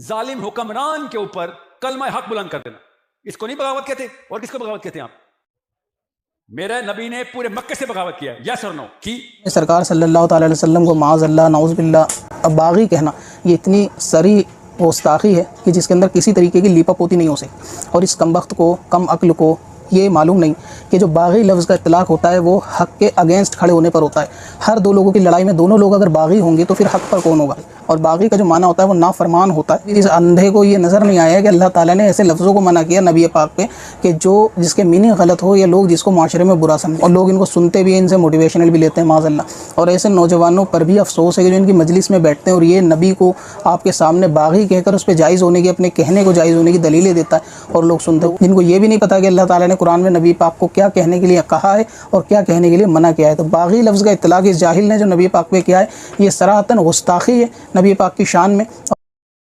ظالم حکمران کے اوپر کلمہ حق بلند کر دینا، اس کو نہیں بغاوت کہتے؟ اور کس کو بغاوت کہتے ہیں آپ؟ میرے نبی نے پورے مکے سے بغاوت کیا ہے، یس اور نو کی؟ سرکار صلی اللہ تعالی علیہ وسلم کو معاذ اللہ نعوذ باللہ باغی کہنا یہ اتنی سری گستاخی ہے کہ جس کے اندر کسی طریقے کی لیپا پوتی نہیں ہو سکتی، اور اس کم بخت کو، کم عقل کو یہ معلوم نہیں کہ جو باغی لفظ کا اطلاق ہوتا ہے وہ حق کے اگینسٹ کھڑے ہونے پر ہوتا ہے۔ ہر دو لوگوں کی لڑائی میں دونوں لوگ اگر باغی ہوں گے تو پھر حق پر کون ہوگا؟ اور باغی کا جو معنی ہوتا ہے وہ نافرمان ہوتا ہے۔ اس اندھے کو یہ نظر نہیں آیا کہ اللہ تعالیٰ نے ایسے لفظوں کو منع کیا نبی پاک پہ کہ جس کے میننگ غلط ہو، یا لوگ جس کو معاشرے میں برا سمجھیں، اور لوگ ان کو سنتے بھی ہیں، ان سے موٹیویشنل بھی لیتے ہیں معاذ اللہ۔ اور ایسے نوجوانوں پر بھی افسوس ہے کہ جو ان کی مجلس میں بیٹھتے ہیں اور یہ نبی کو آپ کے سامنے باغی کہہ کر اس پہ جائز ہونے کی، اپنے کہنے کو جائز ہونے کی دلیلیں دیتا ہے، اور لوگ سنتے ہیں جن کو یہ بھی نہیں پتا کہ اللہ تعالیٰ نے قرآن میں نبی پاک کو کیا کہنے کے لیے کہا ہے اور کیا کہنے کے لیے منع کیا ہے۔ تو باغی لفظ کا اطلاق اس جاہل نے جو نبی پاک پہ کیا ہے یہ صراحتاً گستاخی ہے نبی پاک کی شان میں۔